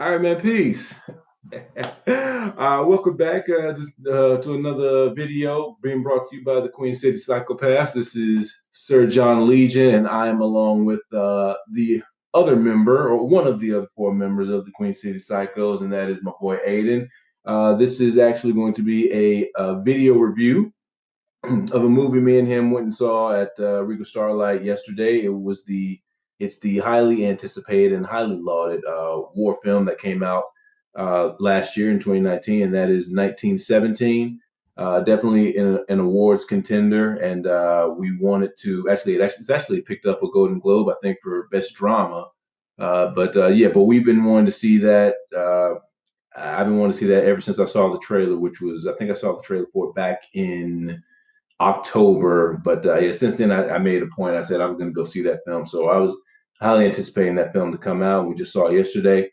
All right, man. Peace. Welcome back to another video being brought to you by the Queen City Psychopaths. This is Sir John Legion, and I am along with the other member, or one of the other four members of the Queen City Psychos, and that is my boy Aidan. This is actually going to be a video review of a movie me and him went and saw at Regal Starlight yesterday. It's the highly anticipated and highly lauded war film that came out last year in 2019, and that is 1917. Definitely an awards contender, and we wanted to it's actually picked up a Golden Globe, I think, for best drama. But we've been wanting to see that. I've been wanting to see that ever since I saw the trailer, which was I think I saw the trailer for it back in October. But yeah, since then I made a point. I said I was going to go see that film, so I was highly anticipating that film to come out. We just saw it yesterday.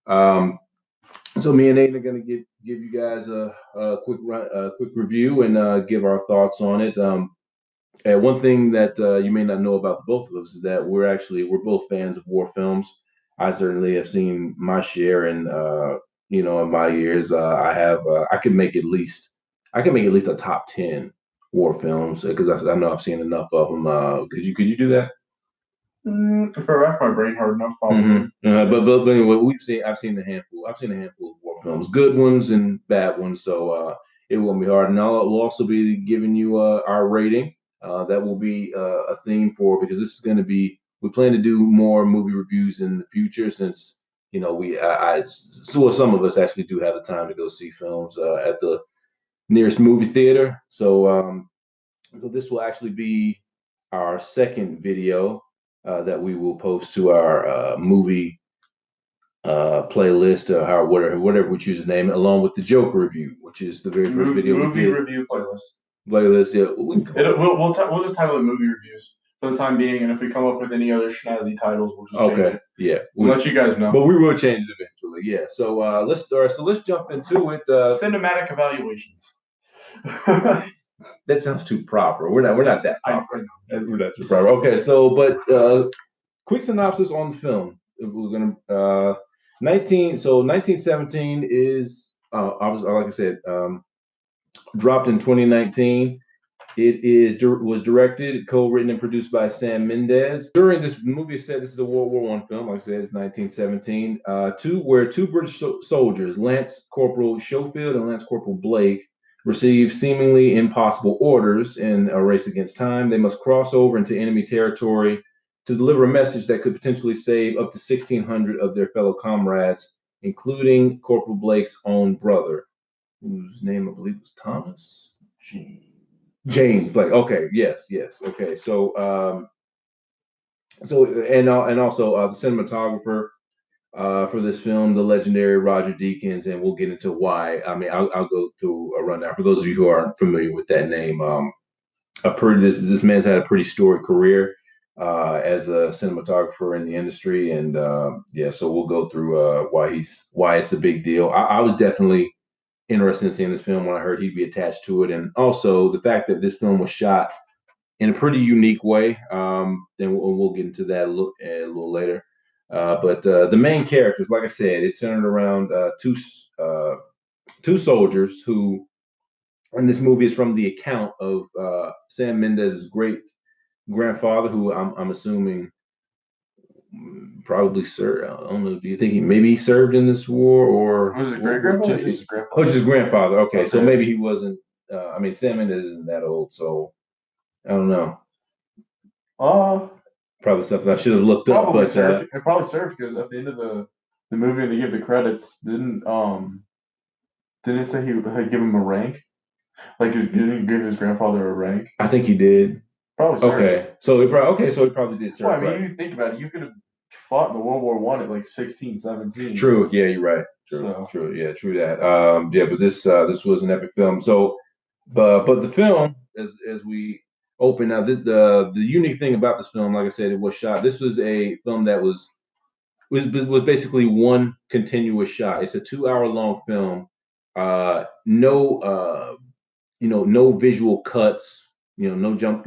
So me and Aidan are going to give you guys a quick review and give our thoughts on it. And one thing that you may not know about the both of us is that we're both fans of war films. I certainly have seen my share, and in my years, I can make at least a top 10 war films because I know I've seen enough of them. Could you do that? If I rack my brain hard enough, probably. But anyway, I've seen a handful. I've seen a handful of war films, good ones and bad ones. So it won't be hard. And we'll also be giving you our rating. That will be a theme for because this is going to be. We plan to do more movie reviews in the future since some of us actually do have the time to go see films at the nearest movie theater. So this will actually be our second video that we will post to our movie playlist, whatever we choose to name it, along with the Joker review, which is the very first video movie review playlist. Playlist, yeah. We'll just title it movie reviews for the time being, and if we come up with any other snazzy titles, we'll just change it. Yeah, we'll let you guys know. But we will change it eventually. Yeah. So let's jump into it. Cinematic evaluations. That sounds too proper. We're not that proper. We're not too proper. Okay, quick synopsis on the film. We're gonna 1917 is like I said, dropped in 2019. Was directed, co-written, and produced by Sam Mendes. During this movie, said this is a World War I film. Like I said, it's 1917. Two British soldiers, Lance Corporal Schofield and Lance Corporal Blake, receive seemingly impossible orders in a race against time. They must cross over into enemy territory to deliver a message that could potentially save up to 1,600 of their fellow comrades, including Corporal Blake's own brother, whose name I believe was Thomas. James Blake. Okay. Yes. Okay. So and also the cinematographer for this film, the legendary Roger Deakins, and we'll get into why. I mean, I'll go through a rundown for those of you who aren't familiar with that name. This man's had a pretty storied career as a cinematographer in the industry, and so we'll go through why it's a big deal. I was definitely interested in seeing this film when I heard he'd be attached to it, and also the fact that this film was shot in a pretty unique way. Then we'll get into that a little later. But the main characters, like I said, it's centered around two soldiers who, and this movie is from the account of Sam Mendes' great grandfather, who I'm assuming probably served. I don't know. Do you think he served in this war, or was his great grandfather? Just his grandfather. Okay, so maybe he wasn't. I mean, Sam Mendes isn't that old, so I don't know. Probably something I should have looked up. But it probably served because at the end of the movie, they give the credits. Didn't it say he had given him a rank? Like, didn't he give his grandfather a rank? I think he did. Probably served. Okay, so he probably did serve. Well, I mean, you think about it, you could have fought in the World War I at like 16, 17. True. Yeah, you're right. True. Yeah, true that. But this was an epic film. So, but the film, as we open now, the unique thing about this film, like I said, it was shot. This was a film that was basically one continuous shot. It's a 2-hour long film. No visual cuts. No jump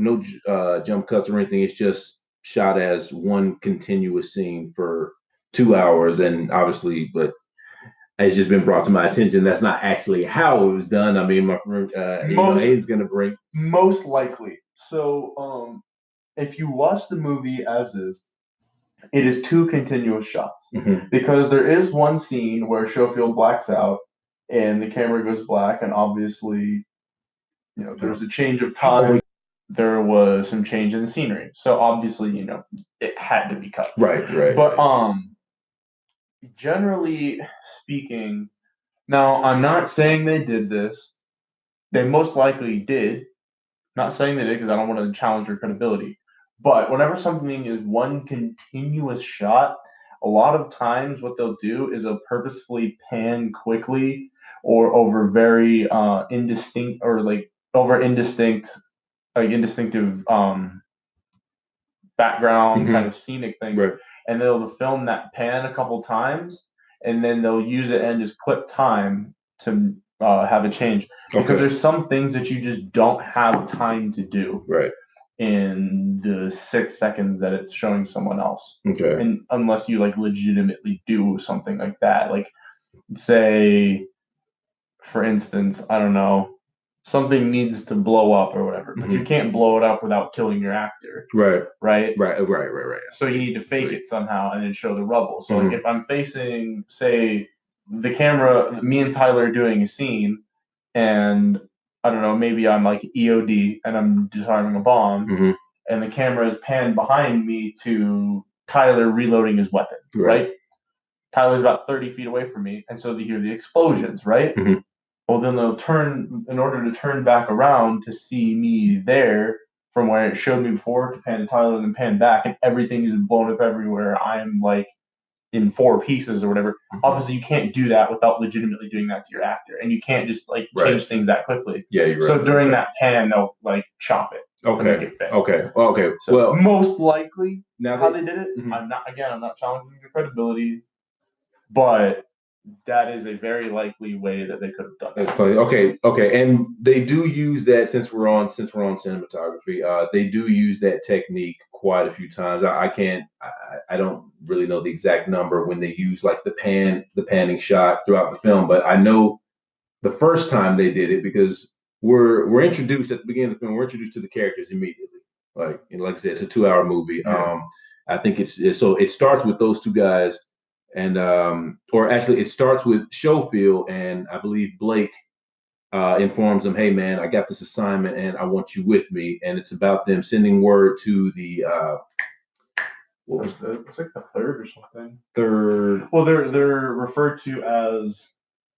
cuts or anything. It's just shot as one continuous scene for 2 hours, and obviously, but it's just been brought to my attention. That's not actually how it was done. I mean, my friend, Aidan's gonna bring. Most likely. So, if you watch the movie as is, it is two continuous shots Mhm. because there is one scene where Schofield blacks out and the camera goes black, and obviously, there's a change of time. There was some change in the scenery, so obviously, it had to be cut. Right. But generally speaking, now I'm not saying they did this. They most likely did. Not saying they did because I don't want to challenge their credibility. But whenever something is one continuous shot, a lot of times what they'll do is they'll purposefully pan quickly or over very indistinct or like over indistinct, like indistinctive background kind of scenic things. Right. And they'll film that pan a couple times and then they'll use it and just clip time to have a change because there's some things that you just don't have time to do Right. in the 6 seconds that it's showing someone else. Okay. And unless you like legitimately do something like that, like say, for instance, I don't know, something needs to blow up or whatever, but you can't blow it up without killing your actor. Right. Right. Right. So you need to fake it somehow and then show the rubble. So like if I'm facing, say, the camera, me and Tyler are doing a scene, and I don't know, maybe I'm like EOD and I'm disarming a bomb, and the camera is panned behind me to Tyler reloading his weapon, right? Tyler's about 30 feet away from me, and so they hear the explosions, right? Well, then they'll turn, in order to turn back around to see me there from where it showed me before to pan to Tyler and then pan back, and everything is blown up everywhere. I'm like in four pieces or whatever. Obviously, you can't do that without legitimately doing that to your actor, and you can't just like change things that quickly. Yeah, you're right. So during that pan, they'll like chop it to make it fit. Okay. So Well, most likely, now how they did it, I'm not challenging your credibility, but that is a very likely way that they could have done it. That's funny. Okay, and they do use that since we're on cinematography. They do use that technique quite a few times. I don't really know the exact number when they use like the panning shot throughout the film, but I know the first time they did it because we're introduced at the beginning of the film. We're introduced to the characters immediately. Like I said, it's a 2 hour movie. Yeah. I think so it starts with those two guys and or actually it starts with Schofield and I believe Blake informs them, hey man, I got this assignment and I want you with me, and it's about them sending word to the It's like the third or something. third. Well, they're referred to as.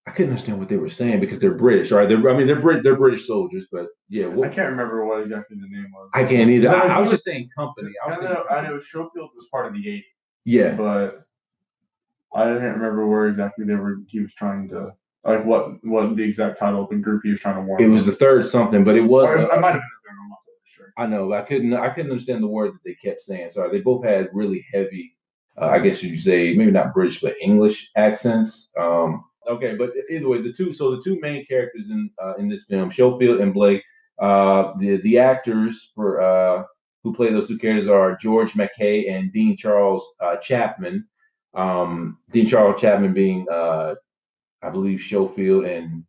I couldn't understand what they were saying because they're British, right? They're British soldiers, but yeah, I can't remember what exactly the name was. I can't either. I was just saying company. I know Schofield was part of the 8th. Yeah, but I didn't remember where exactly he was trying to, like what the exact title of the group he was trying to warn. It was the third something, but it was. I might have been the third. I'm not sure. I know. I couldn't understand the word that they kept saying. Sorry, they both had really heavy. I guess you say maybe not British, but English accents. Okay, but either way, the two main characters in this film, Schofield and Blake. The actors for who play those two characters are George Mackay and Dean Charles Chapman. Dean Charles Chapman being I believe Schofield and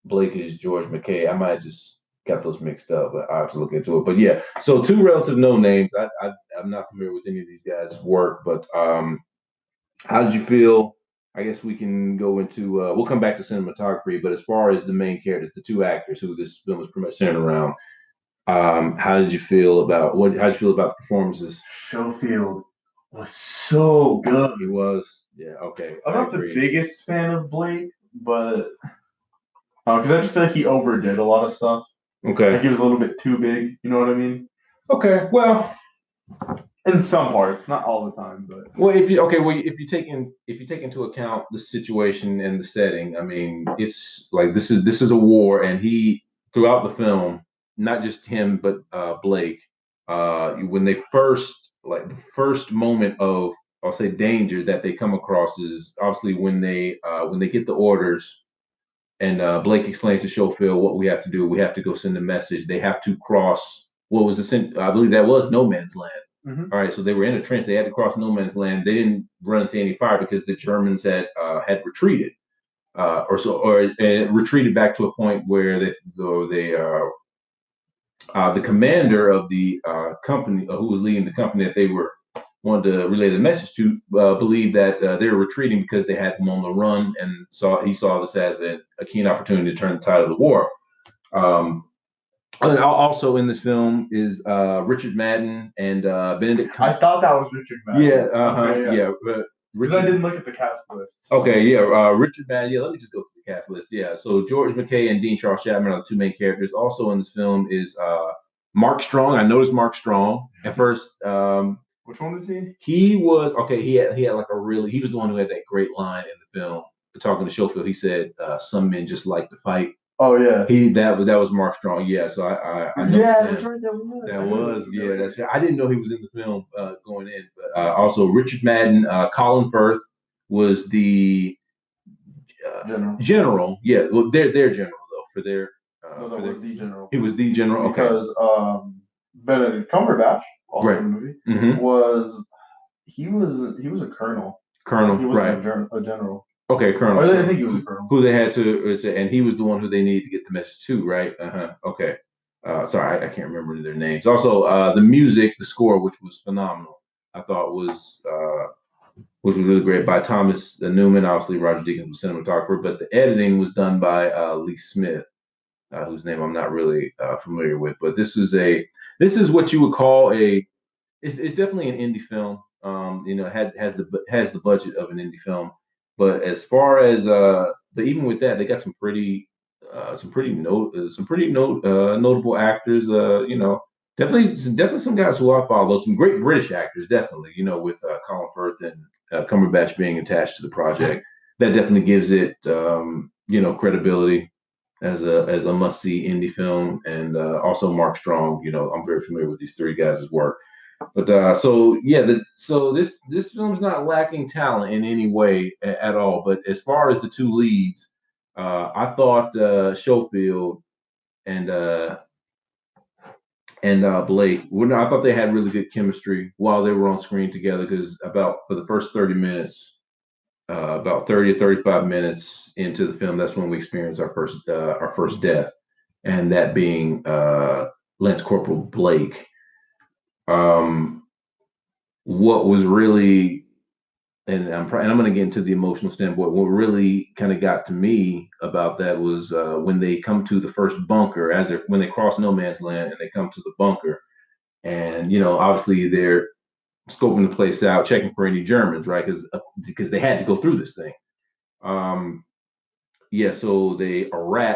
Blake is George Mackay. I might have just got those mixed up, but I have to look into it. But yeah, so two relative no names. I'm not familiar with any of these guys' work, but how did you feel? I guess we can go into we'll come back to cinematography, but as far as the main characters, the two actors who this film was pretty much centered around, how did you feel about how did you feel about the performances? Schofield was so good. He was, yeah, okay. I'm not the biggest fan of Blake, but because I just feel like he overdid a lot of stuff. Okay. Like he was a little bit too big. You know what I mean? Okay. Well, in some parts, not all the time, but if you take into account the situation and the setting, I mean, it's like this is a war, and he throughout the film, not just him but Blake, when they the first moment of I'll say danger that they come across is obviously when they get the orders, and Blake explains to Schofield what we have to do. We have to go send a message. They have to cross what was I believe that was no man's land. Mhm. All right, so they were in a trench. They had to cross no man's land. They didn't run into any fire because the Germans had retreated, retreated back to a point where the commander of the company, who was leading the company that they were wanted to relay the message to, believed that they were retreating because they had them on the run, and he saw this as a keen opportunity to turn the tide of the war. And also in this film is Richard Madden and Benedict. I thought that was Richard Madden. Yeah, Okay, yeah. Because I didn't look at the cast list. Okay, yeah, Richard Madden. Yeah, let me just go to the cast list. Yeah, so George McKay and Dean Charles Chapman are the two main characters. Also in this film is Mark Strong. I noticed Mark Strong at first. Which one was he? He was okay. He had like he was the one who had that great line in the film talking to Schofield. He said, "Some men just like to fight." Oh yeah. That was Mark Strong. Yeah, so I know that's right. That's right. I didn't know he was in the film going in, but also Richard Madden, Colin Firth was the general. Yeah, well, their general though for their. No, that was the general. He was the general. Okay. Because Benedict Cumberbatch, also right. in the movie, mm-hmm. he was a colonel. Colonel, he wasn't a general. Okay, Colonel. I think he was a colonel. Who they had to, and he was the one who they needed to get the message to, right? Okay. Sorry, I can't remember their names. Also, the music, the score, which was phenomenal, I thought which was really great by Thomas Newman. Obviously, Roger Deakins was cinematographer, but the editing was done by Lee Smith, whose name I'm not really familiar with. But this is what you would call it's definitely an indie film. Has the budget of an indie film, but as far as but even with that, they got some pretty notable actors. Definitely some guys who I follow. Some great British actors, definitely. With Colin Firth and Cumberbatch being attached to the project, that definitely gives it credibility as a must see indie film. And also Mark Strong. I'm very familiar with these three guys' work. But this film's not lacking talent in any way at all. But as far as the two leads, I thought Schofield and Blake. I thought they had really good chemistry while they were on screen together. Because for the first 30 minutes, about 30 to 35 minutes into the film, that's when we experienced our first death, and that being Lance Corporal Blake. What was really, and I'm going to get into the emotional standpoint. What really kind of got to me about that was when they come to the first bunker, when they cross no man's land and they come to the bunker, and obviously they're scoping the place out, checking for any Germans, right? Because they had to go through this thing. So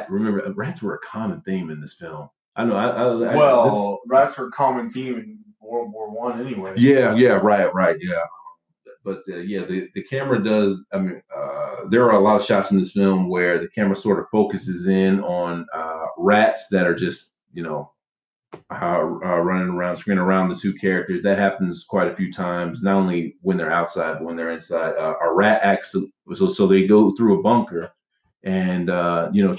remember, rats were a common theme in this film. I know. Rats were a common theme in World War One anyway. Yeah, right, yeah. But the camera does. I mean, there are a lot of shots in this film where the camera sort of focuses in on rats that are just running around, screening around the two characters. That happens quite a few times, not only when they're outside, but when they're inside. A rat acts so they go through a bunker and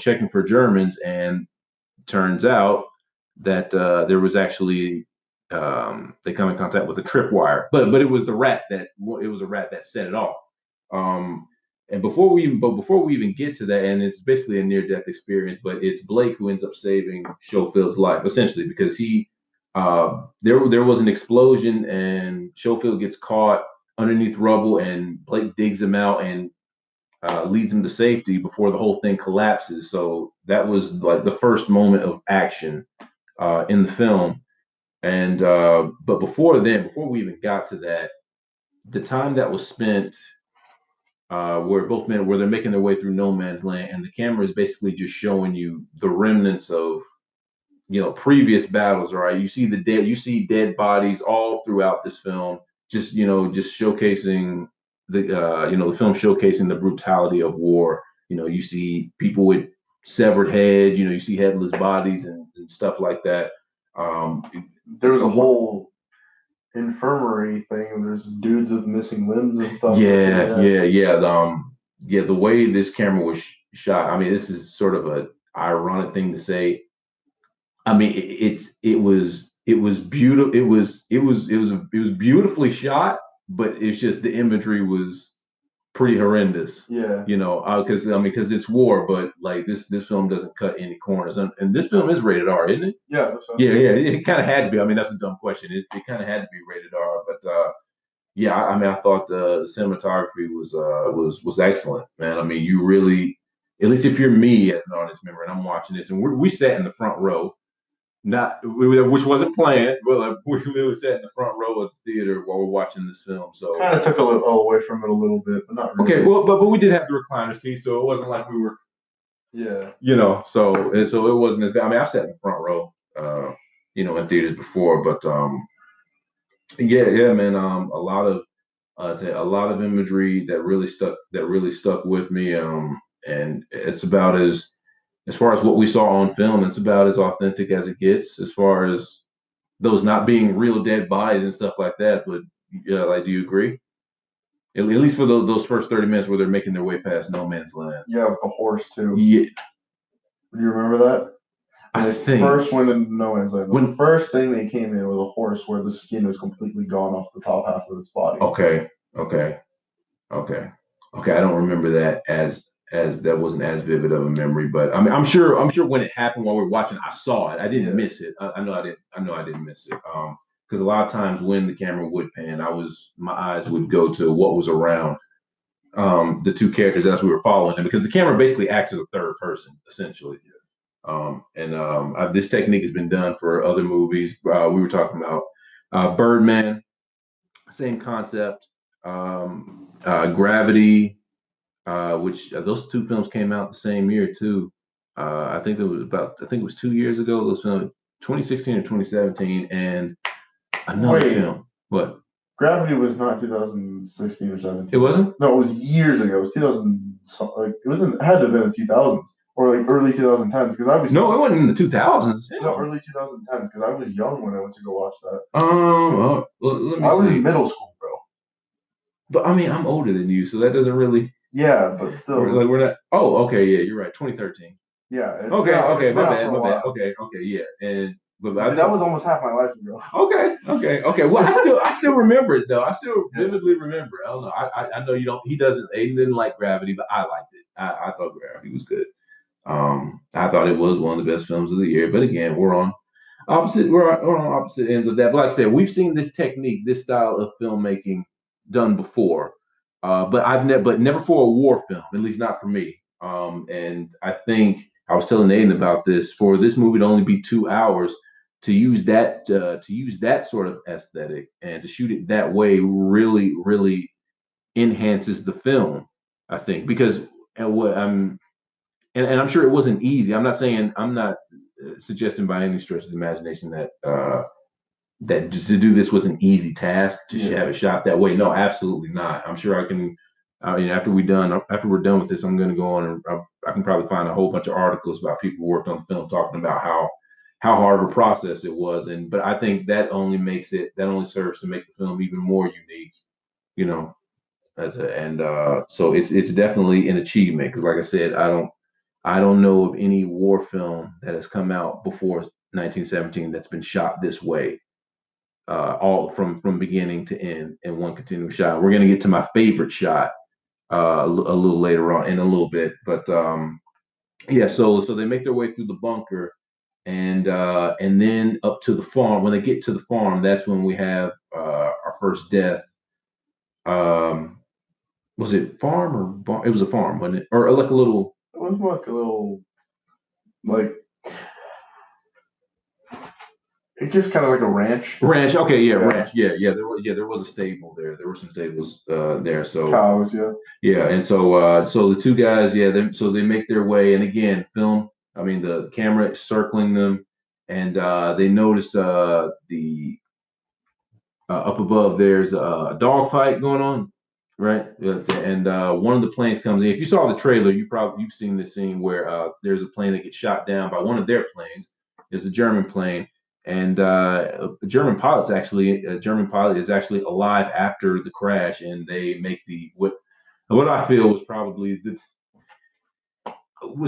checking for Germans, and turns out that there was actually they come in contact with a tripwire, but it was a rat that set it off. And before we even get to that, and it's basically a near-death experience, but it's Blake who ends up saving Schofield's life essentially, because there was an explosion and Schofield gets caught underneath rubble, and Blake digs him out and leads him to safety before the whole thing collapses. So that was like the first moment of action in the film. And but before we even got to that, the time that was spent where both men where they're making their way through no man's land, and the camera is basically just showing you the remnants of previous battles. Right, you see dead bodies all throughout this film, just showcasing the film showcasing the brutality of war. You see people with severed heads, you see headless bodies and stuff like that. There was a whole infirmary thing. There's dudes with missing limbs and stuff. Yeah. The way this camera was shot. I mean, this is sort of a ironic thing to say. I mean, it was beautiful. It was beautifully shot, but it's just the imagery was pretty horrendous. Yeah. Because it's war, but like this film doesn't cut any corners, and this film is rated R, isn't it? Yeah. That's Yeah, it kind of had to be. I mean, that's a dumb question. It kind of had to be rated R, but yeah, I mean, I thought the cinematography was excellent, man. I mean, you really, at least if you're me as an audience member, and I'm watching this, and we sat in the front row, which wasn't planned, but like, we literally sat in the front row of the theater while we're watching this film. So kind of took a little away from it a little bit, but not really. okay, well, but we did have the recliner seat, so it wasn't like we were, Yeah. so it wasn't as bad. I mean, I've sat in the front row, in theaters before, but yeah, man, a lot of imagery that really stuck with me, and it's about as far as what we saw on film, it's about as authentic as it gets, as far as those not being real dead bodies and stuff like that. But yeah, like, do you agree? At least for those first 30 minutes where they're making their way past no man's land. Yeah, with the horse too. Yeah, Do you remember that? When I they think first went into no man's land. when The first thing they came in was a horse where the skin was completely gone off the top half of its body. okay, okay, okay, okay. I don't remember that as that wasn't as vivid of a memory, but I mean, I'm sure when it happened while we were watching, I saw it. I didn't miss it. I know I didn't miss it. Because a lot of times when the camera would pan, my eyes would go to what was around the two characters as we were following them, because the camera basically acts as a third person essentially. This technique has been done for other movies. We were talking about Birdman, same concept. Gravity, which those two films came out the same year too. I think it was 2 years ago. Those films, 2016 or 2017, and another Wait. film. What? Gravity was not 2016 or 17. It wasn't? No, it was years ago. It was 2000. Like it had to have been the 2000s or like early 2010s because I was. No, it wasn't in the 2000s. No, early 2010s because I was young when I went to go watch that. Let me I was see. in middle school, bro. But I mean, I'm older than you, so that doesn't really. Yeah, but still. Like we're not. Oh, okay, yeah, you're right. 2013. Yeah. Okay, my bad. Okay, yeah, but that was almost half my life ago. Okay. Well, I still remember it though. I still vividly remember it. I don't know. I know you don't. He doesn't. Aiden didn't like Gravity, but I liked it. I thought Gravity was good. I thought it was one of the best films of the year. But again, we're on opposite ends of that. But like I said, we've seen this technique, this style of filmmaking done before. But never for a war film, at least not for me. And I think I was telling Aidan about this, for this movie to only be 2 hours, to use that sort of aesthetic and to shoot it that way really, really enhances the film. I think, because and I'm sure it wasn't easy. I'm not suggesting by any stretch of the imagination that to do this was an easy task to have it shot that way. No, absolutely not. I'm sure I can. After we're done with this, I'm going to go on and I can probably find a whole bunch of articles about people who worked on the film talking about how hard of a process it was. But I think that only serves to make the film even more unique. So it's definitely an achievement, because, like I said, I don't know of any war film that has come out before 1917 that's been shot this way, all from beginning to end in one continuous shot. We're going to get to my favorite shot a little later on in a little bit, but yeah. So they make their way through the bunker, and then up to the farm. When they get to the farm, that's when we have our first death. Was it farm or barn? It was a farm, wasn't it? Or like a little. It was like a little, like. It's just kind of like a ranch. Ranch, okay, yeah, ranch, yeah. There was a stable there. There were some stables there. So cows, yeah. Yeah, and so the two guys, so they make their way, and again, film. I mean, the camera is circling them, and they notice the up above there's a dogfight going on, right? And one of the planes comes in. If you saw the trailer, you've seen this scene where there's a plane that gets shot down by one of their planes. It's a German plane, and a German pilot is actually alive after the crash, and they make what I feel was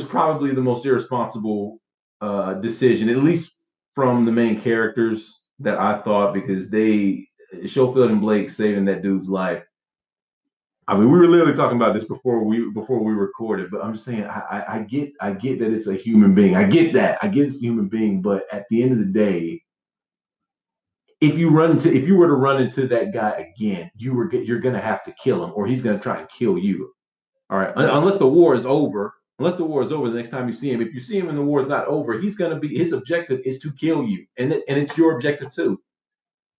probably the most irresponsible decision, at least from the main characters, that I thought, because Schofield and Blake saving that dude's life. I mean, we were literally talking about this before we recorded, but I'm just saying I get that it's a human being. I get that. I get it's a human being, but at the end of the day, if you were to run into that guy again, you're gonna have to kill him, or he's gonna try and kill you. All right, unless the war is over. Unless the war is over, the next time you see him, if you see him and the war is not over, his objective is to kill you, and it's your objective too.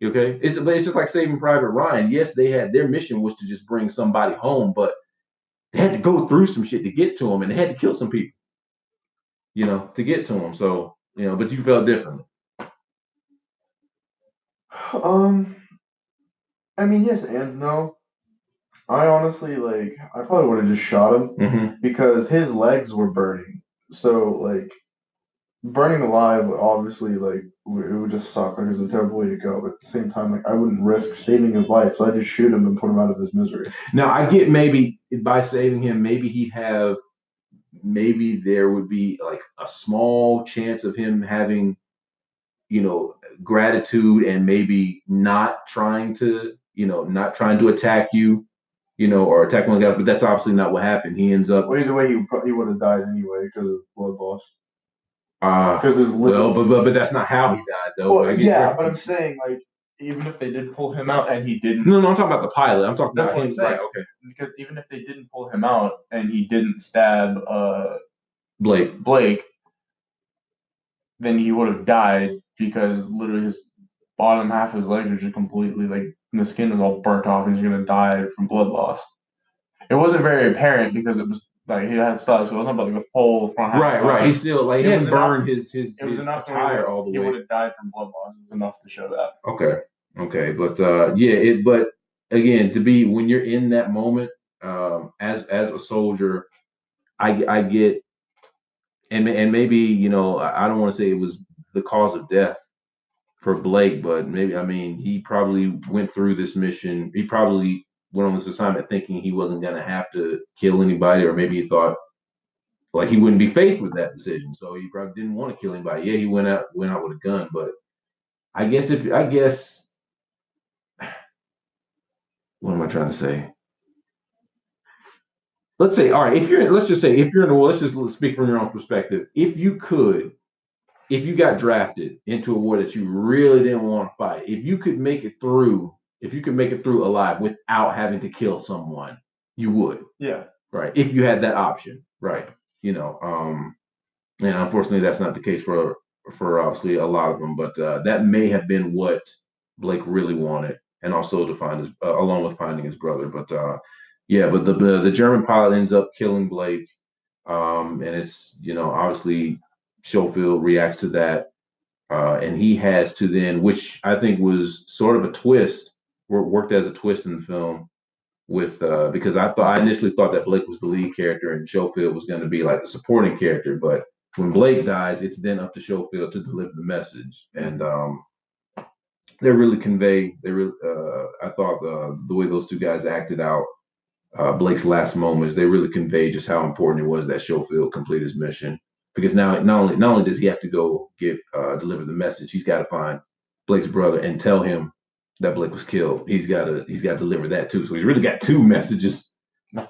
Okay, it's just like Saving Private Ryan. Yes, their mission was to just bring somebody home, but they had to go through some shit to get to him, and they had to kill some people, to get to him. So, but you felt differently. I mean, yes and no. I honestly, I probably would have just shot him because his legs were burning. So, burning alive, obviously, it would just suck. It was a terrible way to go. But at the same time, I wouldn't risk saving his life. So I just shoot him and put him out of his misery. Now, I get maybe by saving him, maybe there would be like a small chance of him having, gratitude and maybe not trying to attack you, or attack one of the guys. But that's obviously not what happened. He ends up. Well, either way, he would have died anyway because of blood loss. Because but that's not how he died, though. Well, yeah, but I'm saying, even if they did pull him out and he didn't. No, I'm talking about the pilot. I'm talking about him. Right, okay. Because even if they didn't pull him out and he didn't stab Blake, then he would have died because literally his bottom half of his legs are just completely the skin is all burnt off and he's gonna die from blood loss. It wasn't very apparent because it was he had stuff, so it wasn't the full front half. Right. He still he hadn't burned his attire all the way. He would have died from blood loss. It was enough to show that. Okay, but but again, when you're in that moment, as a soldier, I get, and maybe I don't want to say it was the cause of death for Blake, but maybe he probably went through this mission. He probably went on this assignment thinking he wasn't going to have to kill anybody, or maybe he thought he wouldn't be faced with that decision, so he probably didn't want to kill anybody. Yeah, he went out with a gun, but I guess what am I trying to say? Let's say, all right, let's just speak from your own perspective. If you got drafted into a war that you really didn't want to fight, if you could make it through alive without having to kill someone, you would. Yeah. Right. If you had that option. Right. And unfortunately that's not the case for obviously a lot of them, but that may have been what Blake really wanted, and also to find along with finding his brother. But but the German pilot ends up killing Blake, and it's obviously Schofield reacts to that, and he has to then, which I think was sort of a twist, worked as a twist in the film, with because I initially thought that Blake was the lead character and Schofield was going to be the supporting character, but when Blake dies, it's then up to Schofield to deliver the message, and they really convey. I thought the way those two guys acted out Blake's last moments, they really convey just how important it was that Schofield complete his mission. Because now not only does he have to go deliver the message, he's got to find Blake's brother and tell him that Blake was killed. He's got to deliver that too. So he's really got two messages.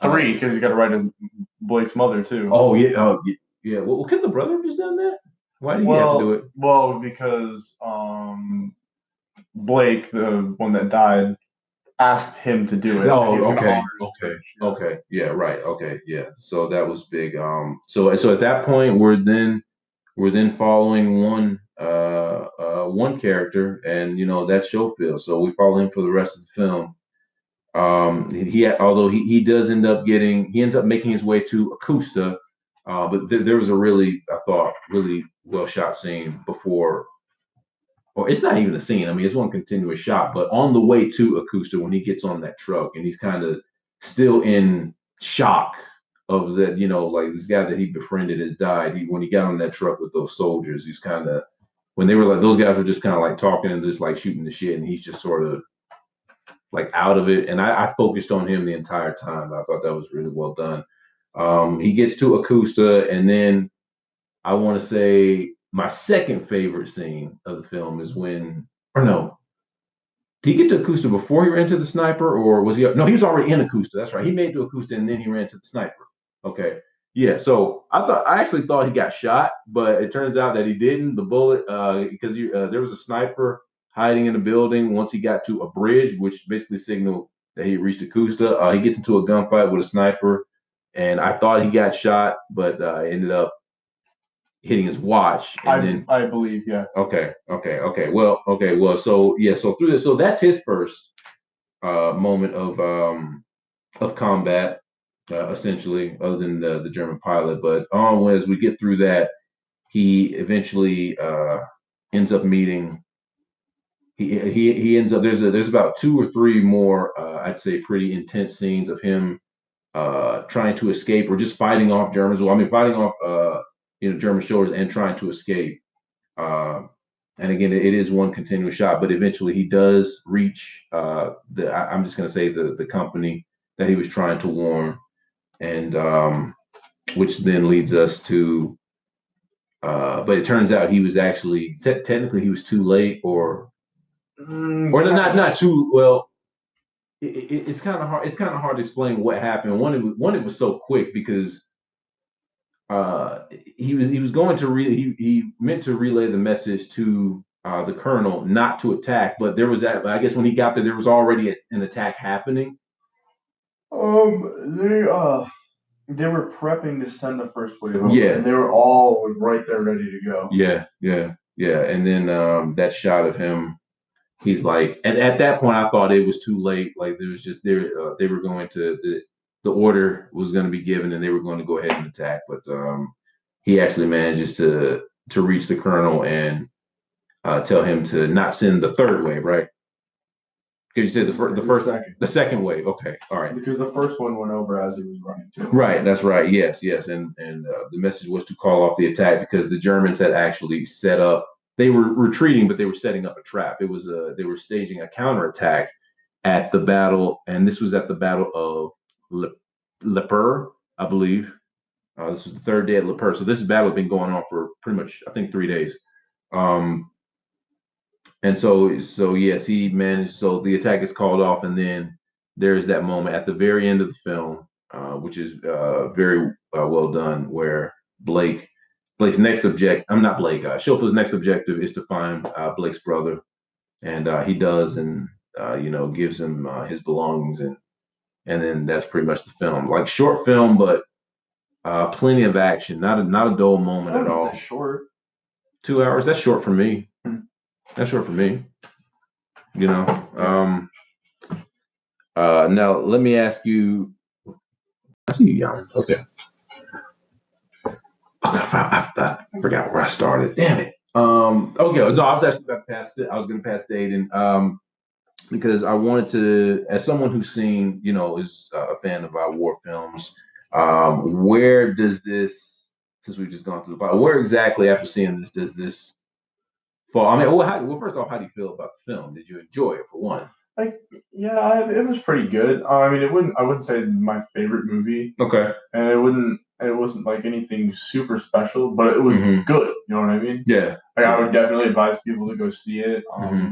Three, because he's got to write to Blake's mother too. Oh yeah, yeah. Well, couldn't the brother have just done that? Why did he have to do it? Well, because Blake, the one that died, asked him to do it. Oh, okay. Yeah, right. Okay, yeah. So that was big. So at that point, we're then following one character, and that's Schofield. So we follow him for the rest of the film. Although he does end up ends up making his way to Augusta, but there was a really, I thought, really well shot scene before. Or it's not even a scene. It's one continuous shot. But on the way to Augusta, when he gets on that truck and he's kind of still in shock of that, this guy that he befriended has died. When he got on that truck with those soldiers, he's kind of, when they were those guys were just kind of talking and just shooting the shit, and he's just sort of out of it. And I focused on him the entire time. I thought that was really well done. He gets to Augusta, and then I want to say my second favorite scene of the film is when or no? Did he get to Acosta before he ran to the sniper, or was he? No, he was already in Acosta. That's right. He made it to Acosta and then he ran to the sniper. Okay. Yeah. So I actually thought he got shot, but it turns out that he didn't. The bullet, because there was a sniper hiding in the building. Once he got to a bridge, which basically signaled that he reached Acosta, he gets into a gunfight with a sniper, and I thought he got shot, but ended up hitting his watch. And I believe, yeah. Okay. Well, so yeah, so through this, so that's his first moment of combat, essentially, other than the German pilot. But as we get through that, he eventually ends up meeting. He ends up there's about 2 or 3 more I'd say pretty intense scenes of him trying to escape or just fighting off Germans. Well, I mean fighting off German shores and trying to escape. Uh, and again, it is one continuous shot, but eventually he does reach I'm just going to say the company that he was trying to warn, and which then leads us to. But it turns out he was actually technically he was too late, or not too well. It's kind of hard. It's kind of hard to explain what happened. One, it was so quick because he was going to he meant to relay the message to the colonel not to attack, but there was that. I guess when he got there was already an attack happening. They were prepping to send the first wave over, Yeah, and they were all right there ready to go. Yeah. And then that shot of him, he's like, at that point, I thought it was too late. Like there was just they were going to the order was going to be given, and they were going to go ahead and attack. But he actually manages to reach the colonel and tell him to not send the third wave, right? Because you said the second wave. Okay, all right. Because the first one went over as he was running to him. Right, that's right. Yes, and the message was to call off the attack because the Germans had actually set up. They were retreating, but they were setting up a trap. It was they were staging a counterattack at the battle, and this was at the Battle of Leper, I believe. This was the third day at Leper. So this battle had been going on for pretty much, I think, 3 days. And so yes, he managed. So the attack is called off, and then there's that moment at the very end of the film, which is very well done, where Blake's next object. I'm not Blake. Schofield's next objective is to find Blake's brother, and he does, and gives him his belongings, and then that's pretty much the film. Like short film, but plenty of action. Not a dull moment at all. Short. 2 hours. That's short for me. That's short for me. Now let me ask you. I see you yawning. Okay. I forgot where I started. Damn it. Okay. So I was actually about to pass it. I was going to pass to Aidan. Because I wanted to, as someone who's seen, is a fan of war films. Where does this, since we've just gone through the plot, where exactly after seeing this does this fall? I mean, first off, how do you feel about the film? Did you enjoy it for one? It was pretty good. I mean, I wouldn't say my favorite movie. Okay. And it wasn't like anything super special, but it was good. You know what I mean? Yeah. Like I would definitely advise people to go see it.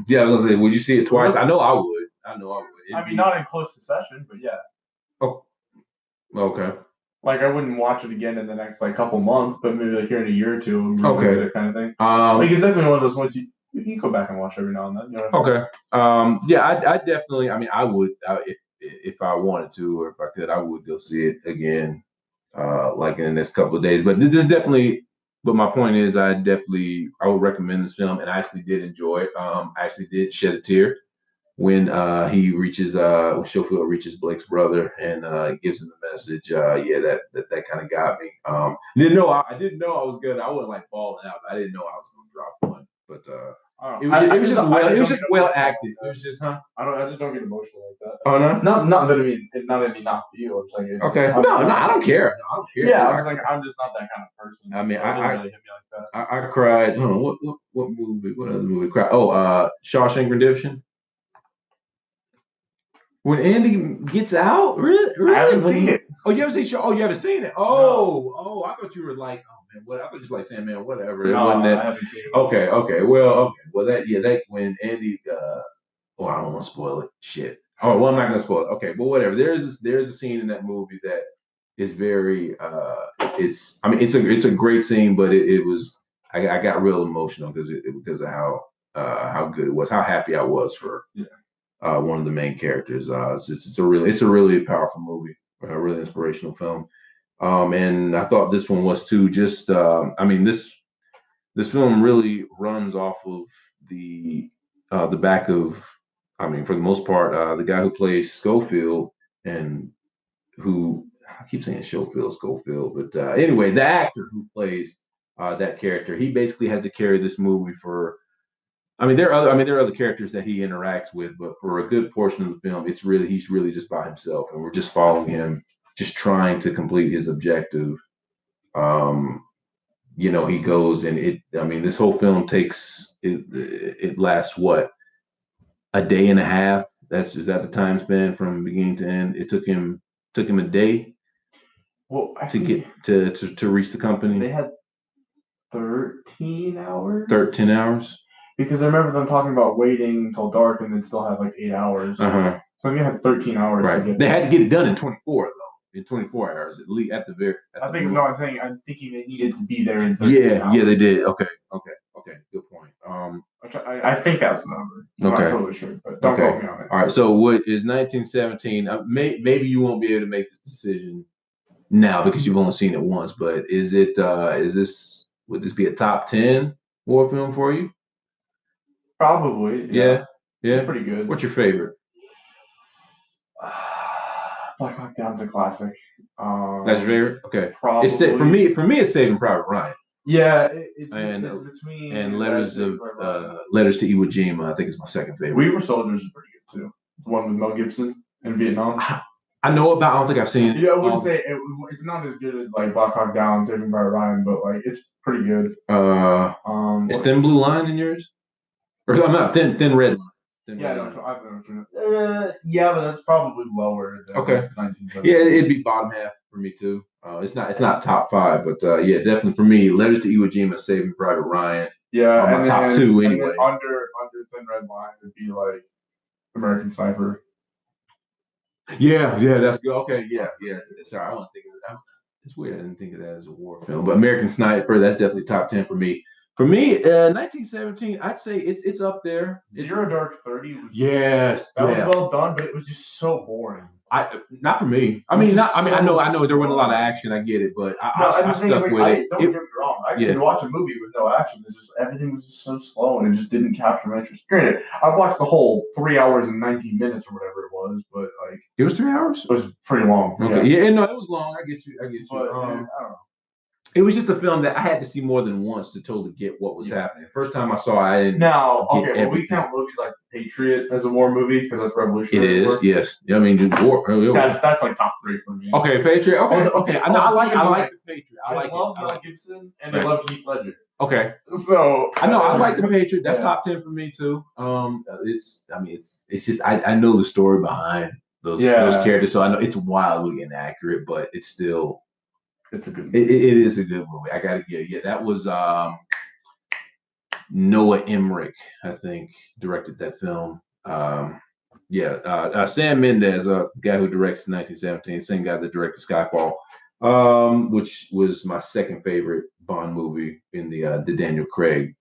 Yeah, I was gonna say, would you see it twice? I know I would. I mean, not in close succession, but yeah. Oh. Okay. Like I wouldn't watch it again in the next couple months, but maybe here in a year or two, okay, kind of thing. It's definitely one of those ones you go back and watch every now and then. Okay. Yeah, I definitely. I mean, I would if I wanted to, or if I could, I would go see it again, like in the next couple of days. But this is definitely. But my point is, I would recommend this film, and I actually did enjoy it. I actually did shed a tear when when Schofield reaches Blake's brother and gives him the message. That kind of got me. I didn't know I was good. I wasn't like falling out. I didn't know I was going to drop one, but it was just well acted. It was just I just don't get emotional like that. Oh no, not that I mean not any knock to you. I'm saying okay. No, I don't care. No, I don't care. Yeah, I'm just not that kind of person. I mean, so it really hit me like that. I cried. What movie? What other movie? Cried? Oh, Shawshank Redemption. When Andy gets out, really? I haven't seen it. Oh, you haven't seen it? Oh, I thought you were like, oh man, what? I thought you like saying, man, whatever. No, It wasn't that. I haven't seen it. Okay. Well, that when Andy. Oh, I don't want to spoil it. Shit. Oh, well, I'm not gonna spoil it. Okay, but whatever. There's a scene in that movie that is very. It's a great scene, but it was. I got real emotional because of how good it was, how happy I was for one of the main characters. It's a really powerful movie, a really inspirational film. And I thought this one was too. Just this film really runs off of the back of, for the most part, the guy who plays Schofield and who I keep saying Schofield, but anyway, the actor who plays that character, he basically has to carry this movie for. There are other characters that he interacts with, but for a good portion of the film, he's really just by himself, and we're just following him, just trying to complete his objective. Um, he goes and this whole film it lasts what, a day and a half. Is that the time span from beginning to end? It took him a day to get to reach the company. They had 13 hours. 13 hours. Because I remember them talking about waiting until dark and then still have like 8 hours. Uh-huh. So you had 13 hours. Right. They had to get it done in 24 though. In 24 hours, at least at the very. I'm thinking they needed to be there in 13 hours. Yeah, they did. Okay. Good point. I think that's the number. I'm not totally sure, but don't quote me on it. All right. So what is 1917? Maybe you won't be able to make this decision now because you've only seen it once. But would this be a top 10 war film for you? Probably. Yeah. It's pretty good. What's your favorite? Black Hawk Down's a classic. That's your favorite? Okay. Probably. It's for me. It's Saving Private Ryan. Yeah, it's between and Letters to Iwo Jima. I think is my second favorite. We Were Soldiers is pretty good too. The one with Mel Gibson in Vietnam. I know about. I don't think I've seen it. Yeah, I wouldn't say it's not as good as like Black Hawk Down, Saving Private Ryan, but like it's pretty good. Is Thin Blue Line in yours? Or I'm not Thin Red Line. Yeah, but that's probably lower than 1970. Yeah, it'd be bottom half for me too. It's not top 5, but yeah, definitely for me, Letters to Iwo Jima, Saving Private Ryan. Yeah, my top 2 anyway. Under Thin Red Line would be like American Sniper. Yeah, that's good. Okay, yeah. Sorry, I wasn't thinking of that. It's weird. I didn't think of that as a war film, but American Sniper, that's definitely top 10 for me. For me, 1917, I'd say it's up there. Zero Dark 30 was yes, that was well done, but it was just so boring. Not for me. I know there wasn't a lot of action. I get it, but I stuck with it. Don't get me wrong. I could watch a movie with no action. It's just everything was just so slow, and it just didn't capture my interest. Granted, I watched the whole 3 hours and 19 minutes or whatever it was, but like it was 3 hours. It was pretty long. Okay, yeah, no, it was long. I get you. But, I don't know. It was just a film that I had to see more than once to totally get what was happening. First time I saw it, I didn't. Now, we count movies like The Patriot as a war movie because that's revolutionary. It is, yes. Just war. That's like top 3 for me. Okay, Patriot. Okay. I like The Patriot. I love Mel Gibson and I love Heath Ledger. Okay. So I like The Patriot. That's top 10 for me too. It's just I know the story behind those characters, so I know it's wildly inaccurate, but it's still. It's a good movie. It is a good movie. I gotta give you. That was Noah Emmerich, I think, directed that film. Sam Mendes, the guy who directs 1917, same guy that directed Skyfall, which was my second favorite Bond movie in the Daniel Craig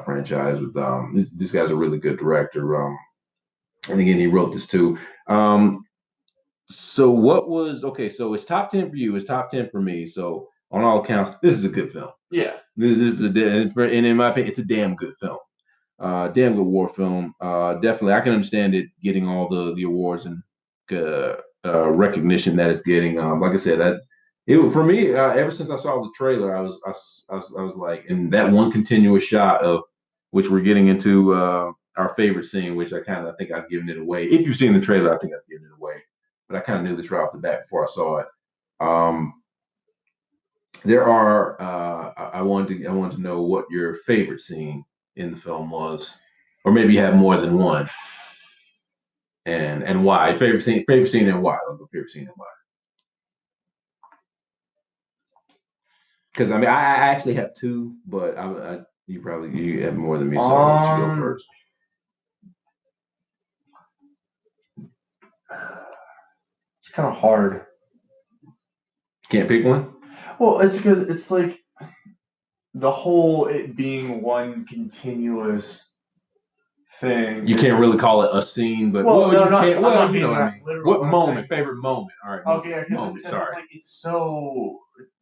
franchise. With this guy's a really good director. And again, he wrote this too. So so it's top 10 for you, it's top 10 for me. So on all accounts, this is a good film. Yeah. This is and in my opinion, it's a damn good film. Damn good war film. Definitely, I can understand it getting all the awards and recognition that it's getting. Like I said, for me, ever since I saw the trailer, I was like, and that one continuous shot of which we're getting into our favorite scene, which I think I've given it away. If you've seen the trailer, I think I've given it away. But I kind of knew this right off the bat before I saw it. There are. I wanted to know what your favorite scene in the film was, or maybe you have more than one, and why. Favorite scene, and why. I'll go favorite scene and why. Because I mean, I actually have two, but you have more than me, so I'll let you go first. It's kind of hard. Can't pick one? Well, it's because it's like the whole it being one continuous thing. You can't really call it a scene, but well, no, you not, can't. I'm Well, not you know being what I that mean. literal. What moment? Favorite moment? All right. Okay, moment. because Sorry. it's like it's so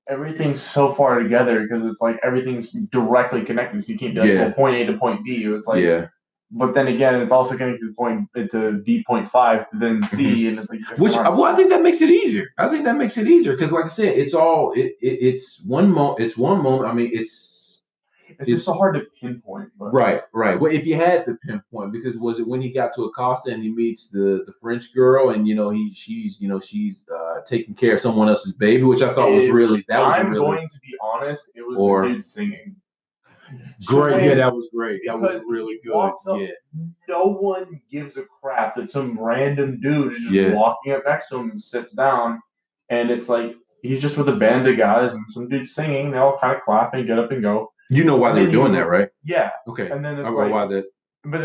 everything's so far together because it's like everything's directly connected. So you can't be like, well, point A to point B. It's like, but then again, it's also connected to point to B.5 to then C, and it's like I think that makes it easier. I think that makes it easier because, like I said, it's all it's one moment. It's one moment. I mean, it's just so hard to pinpoint. But. Right. Well, if you had to pinpoint, because was it when he got to Acosta and he meets the French girl, and she's taking care of someone else's baby, which I thought was really I'm going to be honest, it was the dude singing. Great, yeah, that was great. That was really good. Up, no one gives a crap that some random dude is just walking up next to him and sits down, and it's like he's just with a band of guys and some dude singing. They all kind of clap and get up and go. You know why they were doing that, right? Yeah. Okay. And then it's like why that. But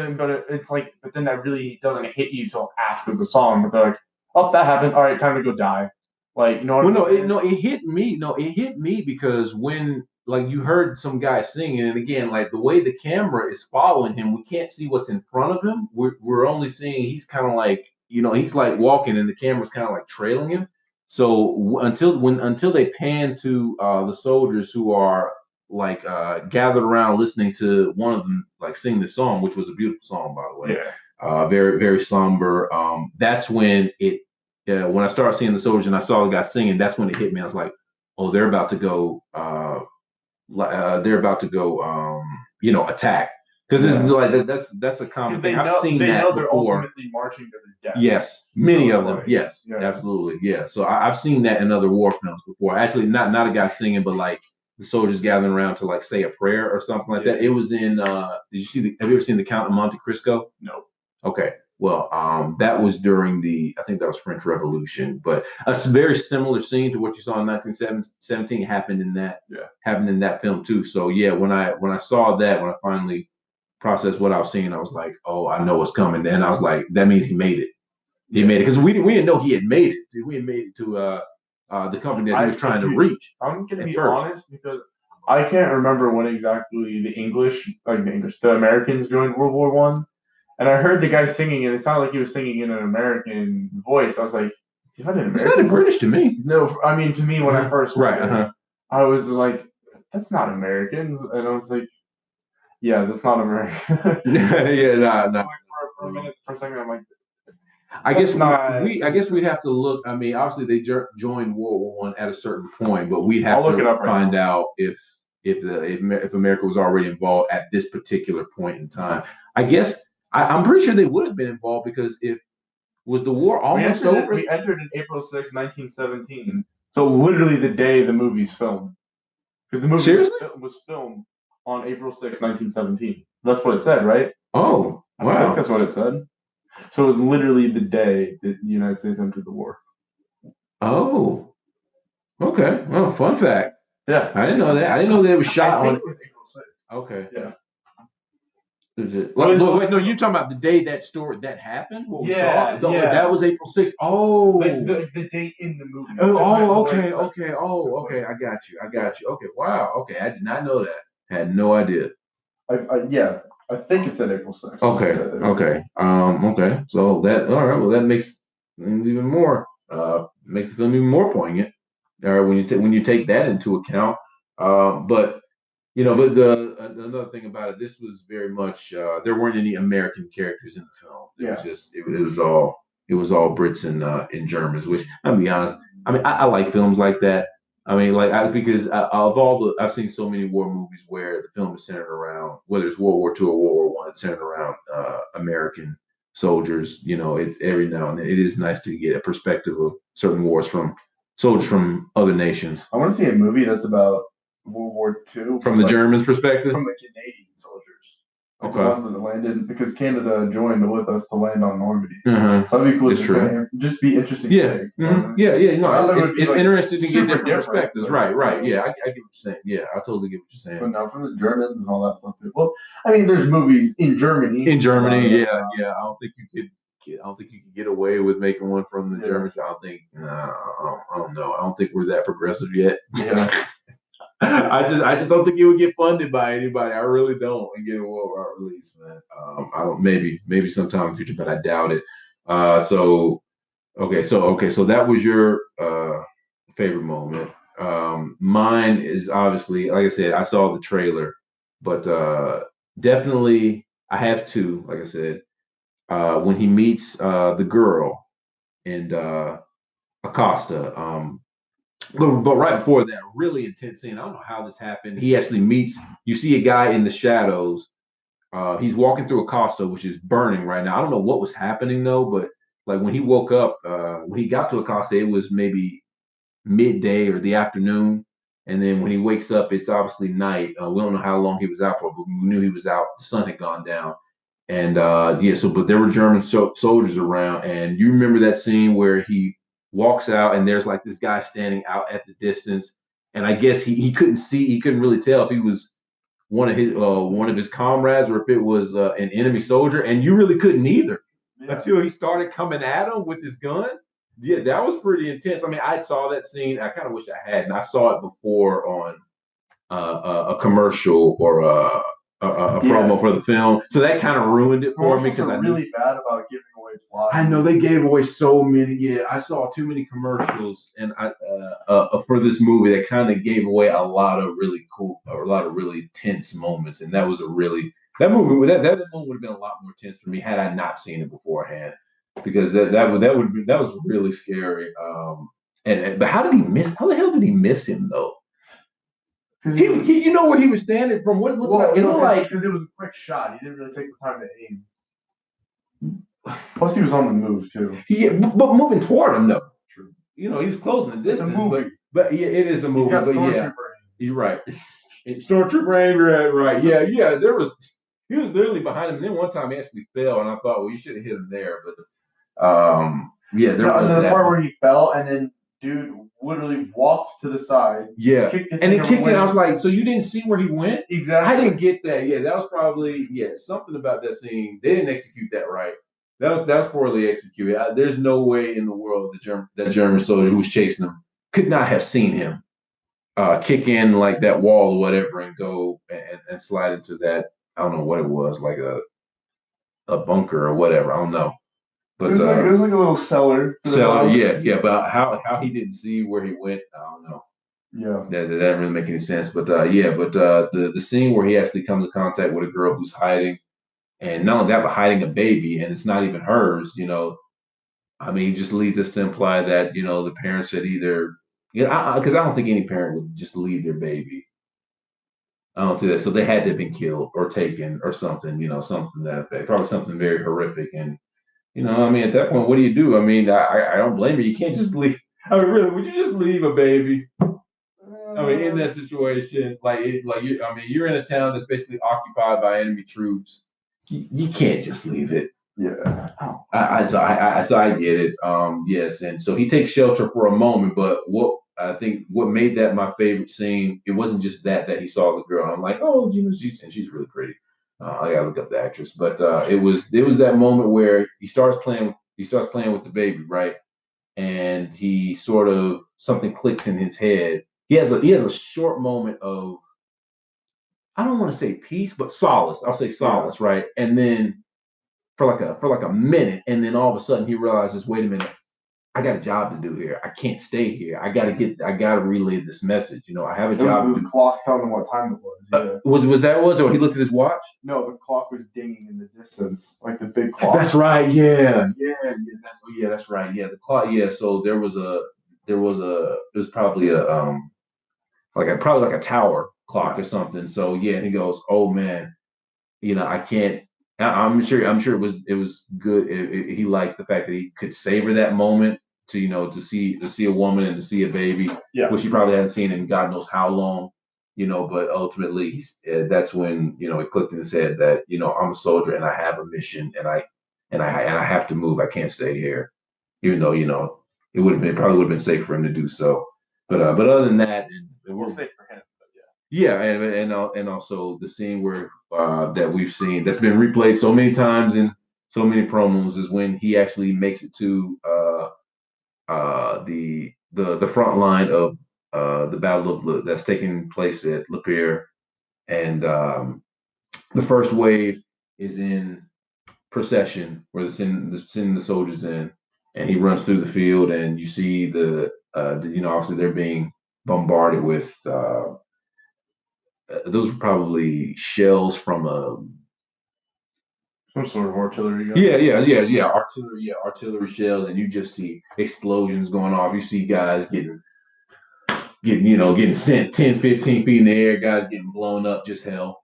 it's like, but then that really doesn't hit you till after the song. But they're like, oh, that happened. All right, time to go die. Like, you know what I mean? It hit me. No, it hit me because when like you heard some guy singing, and again, like the way the camera is following him, we can't see what's in front of him. We're only seeing he's kind of like he's like walking, and the camera's kind of like trailing him. So until they pan to the soldiers who are like gathered around listening to one of them like sing the song, which was a beautiful song, by the way. Yeah. Very very somber. That's when when I started seeing the soldiers and I saw the guy singing, that's when it hit me. I was like, oh, they're about to go. They're about to go. Attack. Because it's like that's a common thing. I've seen that before. They're ultimately marching to their deaths. Yes, many of them. Yes, absolutely. Yeah. So I've seen that in other war films before. Actually, not a guy singing, but like the soldiers gathering around to like say a prayer or something like that. It was in. Have you ever seen The Count of Monte Cristo? No. Okay. Well, that was during I think that was French Revolution, but a very similar scene to what you saw in 1917 happened in that film too. So yeah, when I saw that, when I finally processed what I was seeing, I was like, oh, I know what's coming. And I was like, that means he made it. He made it because we didn't know he had made it. See, we had made it to the company that he was trying to reach. I'm gonna be honest because I can't remember when exactly the Americans joined World War One. And I heard the guy singing, and it sounded like he was singing in an American voice. I was like, "Is that an American?" It sounded British to me. No, I mean to me when I first heard it, I was like, "That's not Americans," and I was like, "Yeah, that's not American." Nah. Like for a minute, for a second, I'm like, I guess we'd have to look. I mean, obviously they joined World War One at a certain point, but we'd have to find out if America was already involved at this particular point in time. I guess I'm pretty sure they would have been involved because was the war almost over? We entered in April 6, 1917. So literally the day the movie's filmed. Because the movie was filmed on April 6, 1917. That's what it said, right? Oh, wow. I think that's what it said. So it was literally the day that the United States entered the war. Oh. Okay. Well, fun fact. Yeah. I didn't know that. I didn't know that it was shot on. It was April 6th. Okay. Yeah. Is it? Wait, no, you're talking about the day that happened? What we saw? That was April 6th. Oh. The date in the movie. Okay. Oh, okay. I got you. Okay. Wow. Okay. I did not know that. Had no idea. I think it said April 6th. Okay. Okay. So all right. Well, that makes things even more. Makes the film even more poignant. All right. When you take that into account. But another thing about it, this was very much there weren't any American characters in the film. It was all Brits and Germans. Which I'll be honest, I mean I like films like that. I mean because of I've seen so many war movies where the film is centered around whether it's World War II or World War I, it's centered around American soldiers. It's every now and then it is nice to get a perspective of certain wars from soldiers from other nations. I want to see a movie that's about World War II from the Germans' perspective, from the Canadian soldiers. the ones that landed, because Canada joined with us to land on Normandy. Uh-huh. So that'd be cool. It's true. Just be interesting. Yeah. Take, Yeah. No, it's like interesting to get their different, perspectives. Right. Yeah, I get what you're saying. Yeah, I totally get what you're saying. But now from the Germans and all that stuff too. Well, I mean, there's movies in Germany. Yeah. I don't think you could. I don't think you could get away with making one from the Germans. I don't think. I don't know. I don't think we're that progressive yet. Yeah. I just don't think it would get funded by anybody. I really don't, and get a worldwide release, man. I don't. Maybe sometime in the future, but I doubt it. So that was your favorite moment. Mine is obviously, like I said, I saw the trailer, but definitely I have two. Like I said, when he meets the girl and Acosta. But right before that, really intense scene. I don't know how this happened. He actually meets. You see a guy in the shadows. He's walking through Acosta, which is burning right now. I don't know what was happening though, but like when he woke up, when he got to Acosta, it was maybe midday or the afternoon. And then when he wakes up, it's obviously night. We don't know how long he was out for, but we knew he was out. The sun had gone down. And but there were German soldiers around. And you remember that scene where he walks out and there's like this guy standing out at the distance. And I guess he couldn't see, he couldn't really tell if he was one of his comrades or if it was an enemy soldier. And you really couldn't either until he started coming at him with his gun. Yeah, that was pretty intense. I mean, I saw that scene. I kind of wish I had, and I saw it before on a commercial or a promo for the film. So that kind of ruined it for me because I really bad about giving away plots. I know they gave away so many. Yeah, I saw too many commercials, and for this movie that kind of gave away a lot of really tense moments, and that was that movie that moment would have been a lot more tense for me had I not seen it beforehand. Because that was really scary. But how the hell did he miss him though? Because you know where he was standing from what it looked like. It looked like because it was a quick shot. He didn't really take the time to aim. Plus, he was on the move too. But moving toward him though. True. You know, he was closing the distance. But yeah, it is a movie. But yeah, you're right. Stormtrooper anger, right? Yeah. He was literally behind him. And then one time he actually fell, and I thought, well, you should have hit him there, but. There was the part where he fell and then dude literally walked to the side. Yeah, and he kicked it. I was like, so you didn't see where he went? Exactly. I didn't get that. Yeah, that was probably something about that scene. They didn't execute that right. That was poorly executed. There's no way in the world that German soldier who was chasing him could not have seen him kick in like that wall or whatever and go and slide into that. I don't know what it was, like a bunker or whatever. I don't know. But it was like a little cellar. Yeah. But how he didn't see where he went, I don't know. Yeah. That didn't really make any sense. But the scene where he actually comes in contact with a girl who's hiding, and not only that, but hiding a baby, and it's not even hers. You know, I mean, it just leads us to imply that the parents should either, because I don't think any parent would just leave their baby. I don't do that. So they had to have been killed or taken or something. Something that effect. Probably something very horrific and. I mean, at that point, what do you do? I mean, I don't blame you. You can't just leave. I mean, really, would you just leave a baby? I mean, in that situation, you're in a town that's basically occupied by enemy troops. You can't just leave it. Yeah. So I get it. Yes, and so he takes shelter for a moment, but what made that my favorite scene, it wasn't just that he saw the girl. I'm like, oh, she's really pretty. I gotta look up the actress, but it was that moment where he starts playing with the baby, right? And he sort of something clicks in his head. He has a short moment of, I don't want to say peace, but solace. I'll say solace, right? And then for like a minute, and then all of a sudden he realizes, wait a minute, I got a job to do here. I can't stay here. I gotta relay this message. I have a job. Was the clock telling him what time it was. Yeah. Was that or he looked at his watch? No, the clock was dinging in the distance, like the big clock. That's right. Yeah. That's right. Yeah, the clock. Yeah. So it was probably like a tower clock or something. So yeah, and he goes, oh man, I can't. I'm sure it was good. He liked the fact that he could savor that moment to see a woman and to see a baby, which he probably hadn't seen in God knows how long. but ultimately that's when it clicked in his head that I'm a soldier and I have a mission and I have to move. I can't stay here, even though it probably would have been safe for him to do so. But other than that, and We'll safe for him. But yeah, and also the scene where that we've seen that's been replayed so many times in so many promos is when he actually makes it to the front line of the battle of that's taking place at Lapeer, and the first wave is in procession where sending the soldiers in, and he runs through the field, and you see obviously they're being bombarded with those are probably shells from a Some sort of artillery gun. yeah, artillery shells, and you just see explosions going off. You see guys getting sent 10, 15 feet in the air, guys getting blown up, just hell.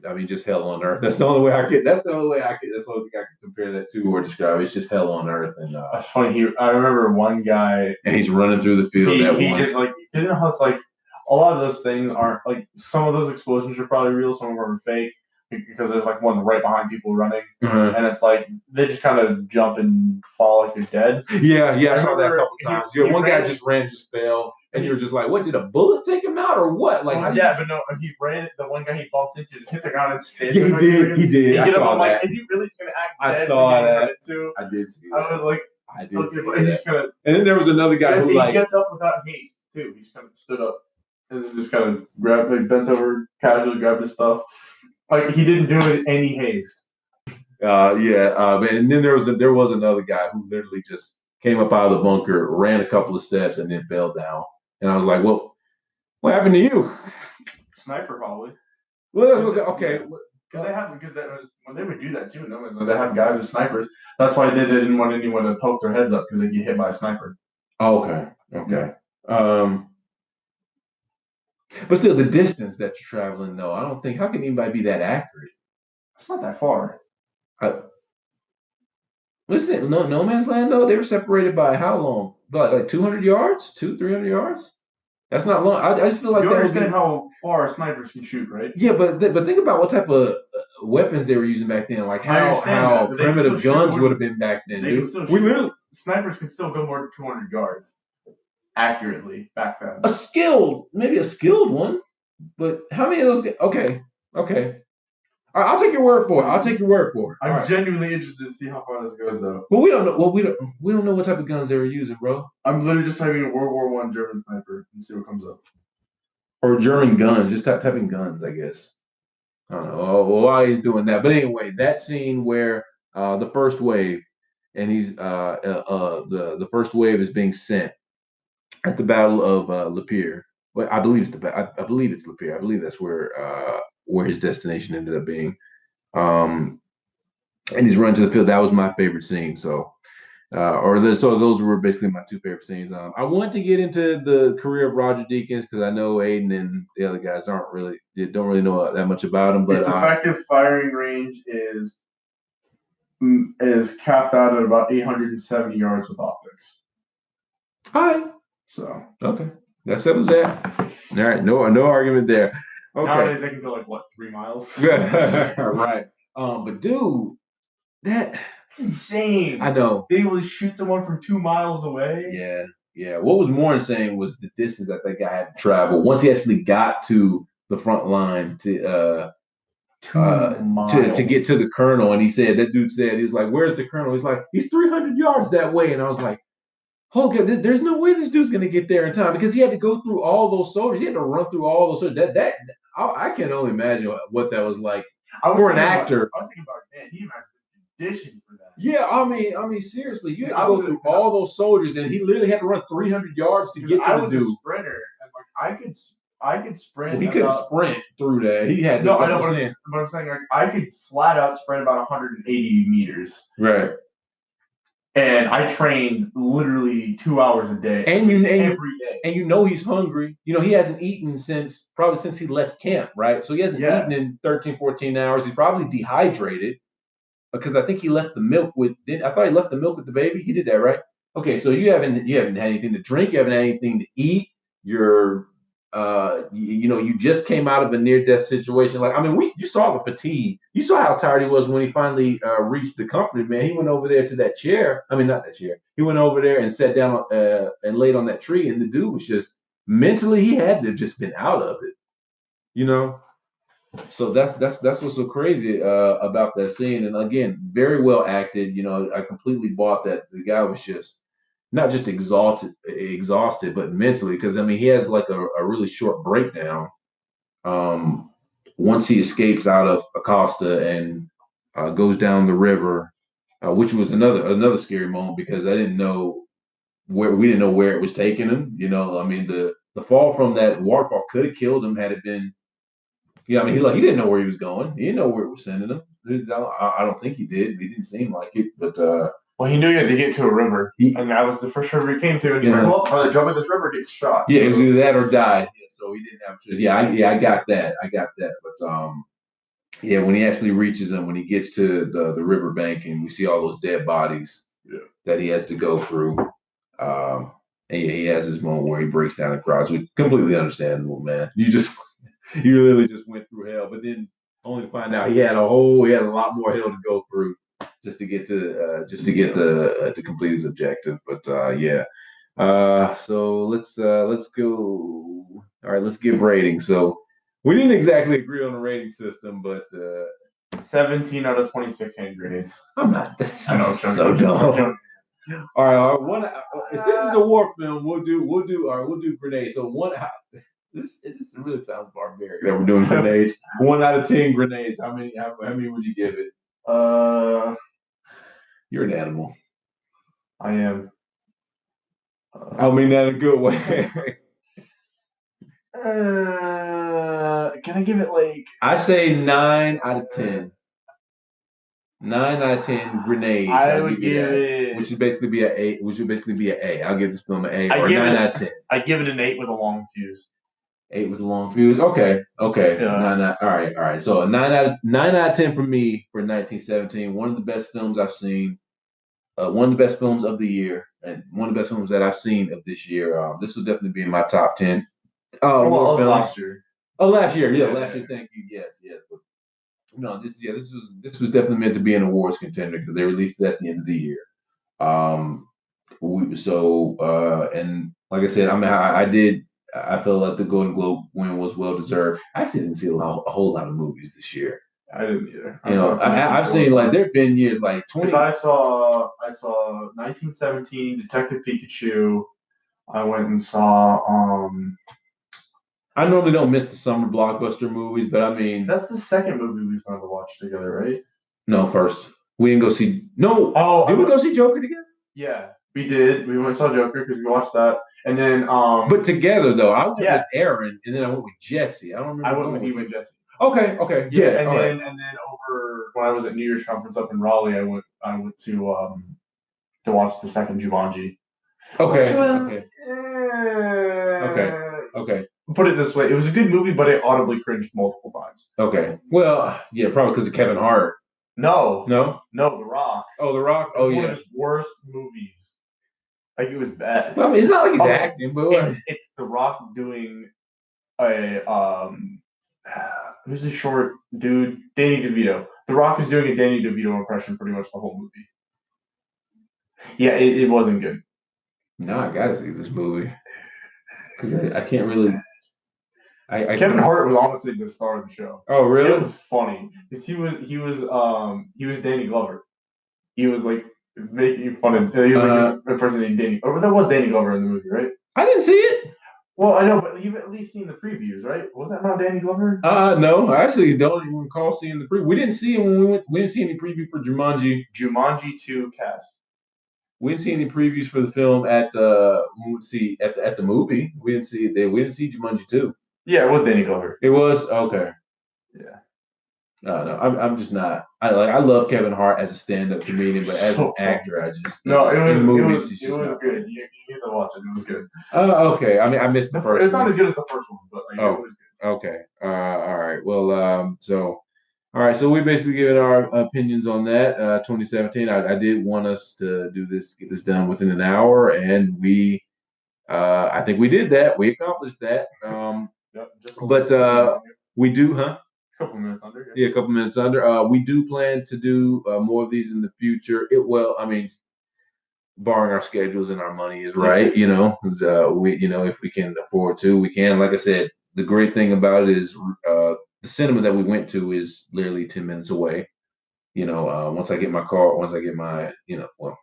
I mean, just hell on earth. That's the only way I could. That's the only thing I could compare that to or describe. It's just hell on earth, and that's funny. I remember one guy, and he's running through the field. He just like you know how it's like a lot of those things aren't like some of those explosions are probably real, some of them are fake because there's like one right behind people running, and it's like they just kind of jump and fall like they're dead. Yeah, I saw that a couple times. One guy just fell. And you were just like, what? Did a bullet take him out, or what? Like, but no, he ran. The one guy he bumped into just hit the ground and stayed. Yeah, he did. I saw that. Like, is he really just gonna act dead? I saw that too. I did see that. I was like, I did see that. And then there was another guy who he gets up without haste too. He just kind of stood up and then just kind of bent over, casually grabbed his stuff. Like he didn't do it in any haste. And then there was another guy who literally just came up out of the bunker, ran a couple of steps, and then fell down. And I was like, well, what happened to you? Sniper, probably. Well, okay. Because when they would do that too, they have guys with snipers. That's why they didn't want anyone to poke their heads up because they get hit by a sniper. Oh, okay. But still, the distance that you're traveling, though, I don't think, how can anybody be that accurate? It's not that far. Listen, no man's land, though, they were separated by how long? Like 200 yards? 300 yards? That's not long. I just feel like you understand how far snipers can shoot, right? Yeah, but think about what type of weapons they were using back then. Like how primitive guns would have been back then. Snipers can still go more than 200 yards accurately back then. Maybe a skilled one, but how many of those? Okay. All right, I'll take your word for it. I'm genuinely interested to see how far this goes, though. Well, we don't know. Well, we don't know what type of guns they were using, bro. I'm literally just typing in World War I German sniper and see what comes up. Or German guns, just typing guns, I guess. I don't know why he's doing that, but anyway, that scene where the first wave, and he's the first wave is being sent at the Battle of Lapeer. Well, I believe it's Lapeer. I believe that's where his destination ended up being. And he's running to the field. That was my favorite scene. So those were basically my two favorite scenes. I want to get into the career of Roger Deakins because I know Aidan and the other guys don't really know that much about him. But its effective firing range is capped out at about 870 yards with optics. Hi. So okay, that settles that. All right, no argument there. Okay. Nowadays they can go like 3 miles. Right. But dude, that's insane. I know. They able to shoot someone from 2 miles away. Yeah. What was more insane was the distance that guy had to travel once he actually got to the front line to 2 miles to get to the colonel. And that dude said, he was like, "Where's the colonel?" He's like, "He's 300 yards that way." And I was like, "Oh God, there's no way this dude's gonna get there in time because he had to go through all those soldiers. He had to run through all those soldiers. I can only imagine what that was like for an actor." I was thinking about man, he must audition for that. Yeah, I mean, seriously, you had to go through all those soldiers, and he literally had to run 300 yards to get to the dude. I was a sprinter, and I could sprint. Well, he couldn't sprint through that. He had to. No, I know what I'm saying. I could flat out sprint about 180 meters. Right. And I trained literally 2 hours a day, every day. And he's hungry. He hasn't eaten since he left camp, right? So he hasn't eaten in 13, 14 hours. He's probably dehydrated because I think he left the milk I thought he left the milk with the baby. He did that, right? Okay, so you haven't had anything to drink. You haven't had anything to eat. You're you just came out of a near-death situation. Like, I mean, you saw the fatigue. You saw how tired he was when he finally reached the company, man. He went over there to that chair. I mean, not that chair. He went over there and sat down and laid on that tree, and the dude was just mentally, he had to have just been out of it, you know. So that's what's so crazy about that scene. And again, very well acted. I completely bought that the guy was just not just exhausted, but mentally, because I mean he has like a really short breakdown um, once he escapes out of Acosta and goes down the river, which was another scary moment because we didn't know where it was taking him. I mean the fall from that waterfall could have killed him had it been. Yeah, I mean, he didn't know where he was going. He didn't know where it was sending him. I don't think he did. He didn't seem like it, but well, he knew he had to get to a river, and that was the first river he came to. And he's like, "Well, jump in this river, gets shot." Yeah, it was either that or dies. Yeah, so he didn't have to. Yeah, I got that. But yeah, when he actually reaches him, when he gets to the riverbank, and we see all those dead bodies that he has to go through, and he has this moment where he breaks down and cries. Which completely understandable, man. You literally just went through hell, but then only to find out he had a lot more hell to go through just to get to complete his objective. But yeah, so let's go. All right, let's give ratings. So we didn't exactly agree on the rating system, but 17 out of 26 hand grenades. I'm not. That's so dumb. All right, one. Since it's a war film, we'll do grenades. So one. This really sounds barbaric that we're doing grenades. 1 out of 10 grenades. How many would you give it? You're an animal. I am. I mean that in a good way. Can I give it like? I say 9 out of 10. 9 out of 10 grenades. I would give it, which would basically be an A. Which would basically be an A. I'll give this film an A or 9 out of 10. I give it an 8 with a long fuse. 8 with a long fuse. Okay. Yeah. 9. All right. So a 9 out of 10 for me for 1917. One of the best films I've seen. One of the best films of the year, and one of the best films that I've seen of this year. This will definitely be in my top 10. Last year. Oh, last year. Yeah, last year. Thank you. Yes. But no, this was definitely meant to be an awards contender because they released it at the end of the year. And like I said, I mean, I felt like the Golden Globe win was well deserved. I actually didn't see a whole lot of movies this year. I didn't either. I've seen like there've been years like 20. I saw 1917 Detective Pikachu. I went and saw I normally don't miss the summer blockbuster movies, but I mean that's the second movie we've ever watched together, right? No, first we didn't go see. No, did we go see Joker together? Yeah, we did. We went and saw Joker because we watched that, and then But together though, I went with Aaron, and then I went with Jesse. I don't remember. I went with you and Jesse. Okay. Yeah, and then over when I was at New Year's conference up in Raleigh, I went to watch the second Jumanji. Okay. Put it this way, it was a good movie, but it audibly cringed multiple times. Okay. Well, yeah, probably because of Kevin Hart. No, The Rock. Oh, The Rock. Oh, yeah. One of his worst movies. Like it was bad. Well, I mean, it's not like he's acting, but it's The Rock doing a who's the short dude? Danny DeVito. The Rock is doing a Danny DeVito impression pretty much the whole movie. Yeah, it wasn't good. No, I gotta see this movie because I can't really. Kevin Hart was honestly the star of the show. Oh, really? It was funny because he was Danny Glover. He was like making fun of. He was like impersonating Danny. Or that was Danny Glover in the movie, right? I didn't see it. Well, I know, but you've at least seen the previews, right? Was that not Danny Glover? No, I actually don't even recall seeing the preview. We didn't see it when we went. We didn't see any preview for Jumanji. Jumanji 2 cast. We didn't see any previews for the film at the movie. We didn't see it there. We didn't see Jumanji 2. Yeah, it was Danny Glover. It was okay. Yeah. No, I'm just not. I love Kevin Hart as a stand-up comedian, but as an actor, I just it was good. You need to watch it. It was good. Okay. I mean, I missed the first. It's not as good as the first one, but it was good. Okay. All right. Well, all right. So we basically given our opinions on that. 2017. I did want us to get this done within an hour, and we I think we did that. We accomplished that. But we do, huh? A couple minutes under. Yeah, a couple minutes under. We do plan to do more of these in the future. I mean, barring our schedules and our money is right, if we can afford to, we can. Like I said, the great thing about it is the cinema that we went to is literally 10 minutes away. Once I get my car, once I get my, well,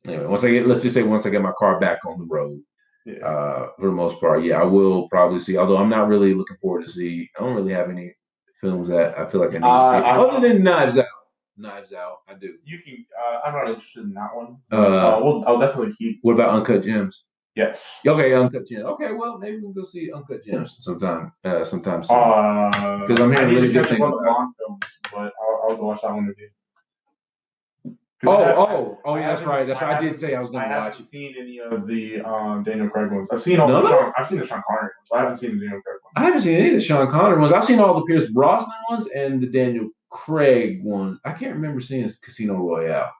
anyway, let's just say once I get my car back on the road, for the most part, I will probably see. Although I'm not really looking forward to see. I don't really have any films that I feel like I need to see, other than Knives Out. Knives Out, I do. You can. I'm not interested in that one. I'll definitely keep. What about Uncut Gems? Yes. Okay, Uncut Gems. Okay, well, maybe we'll go see Uncut Gems sometime soon. Because I'm hearing really good things about the Bond films, but I'll go watch that one with you. Yeah, that's right. I did say I was going to watch it. I haven't seen any of the Daniel Craig ones. I've seen all the I've seen the Sean Connery ones. I haven't seen the Daniel Craig ones. I haven't seen any of the Sean Connery ones. I've seen all the Pierce Brosnan ones and the Daniel Craig one. I can't remember seeing Casino Royale.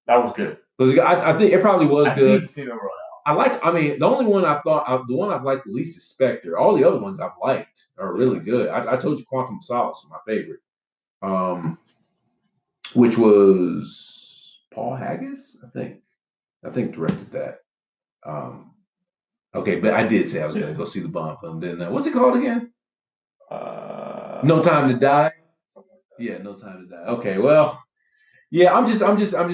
That was good. I think it probably was good. I've seen Casino Royale. The only one the one I've liked the least is Spectre. All the other ones I've liked are really good. I told you Quantum of Solace is my favorite, which was Paul Haggis, I think directed that. Okay, but I did say I was going to go see the Bond film, didn't I? What's it called again? No Time to Die. Yeah, No Time to Die. Okay, well, yeah, I'm just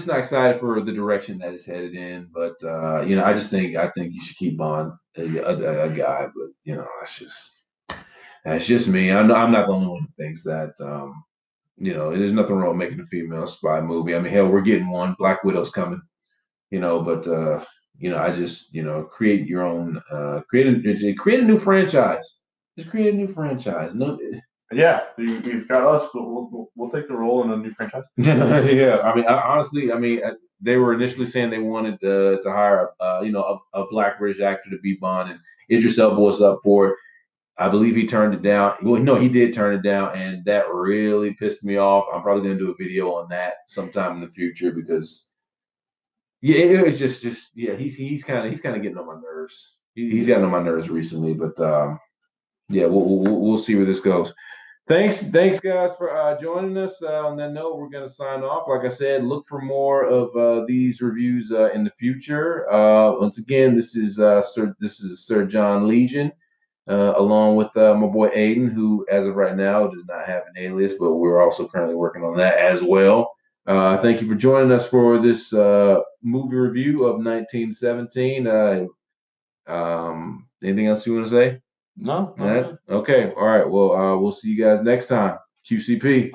not excited for the direction that it's headed in. But I think you should keep Bond a guy. But that's just me. I'm not the only one who thinks that. There's nothing wrong with making a female spy movie. I mean, hell, we're getting one. Black Widow's coming. But I just create your own, create a new franchise. Just create a new franchise. No. Yeah, you've got us, but we'll take the role in a new franchise. Yeah, I mean, honestly, they were initially saying they wanted to hire a Black British actor to be Bond, and Idris Elba was up for it. I believe he turned it down. Well, no, he did turn it down, and that really pissed me off. I'm probably going to do a video on that sometime in the future because, it was just he's kind of getting on my nerves. He's gotten on my nerves recently, but we'll see where this goes. Thanks guys for joining us. On that note, we're going to sign off. Like I said, look for more of these reviews in the future. Once again, this is Sir John Legion, along with my boy Aidan, who as of right now does not have an alias, but we're also currently working on that as well. Thank you for joining us for this movie review of 1917. Anything else you want to say? No. Okay. All right. Well, we'll see you guys next time. QCP.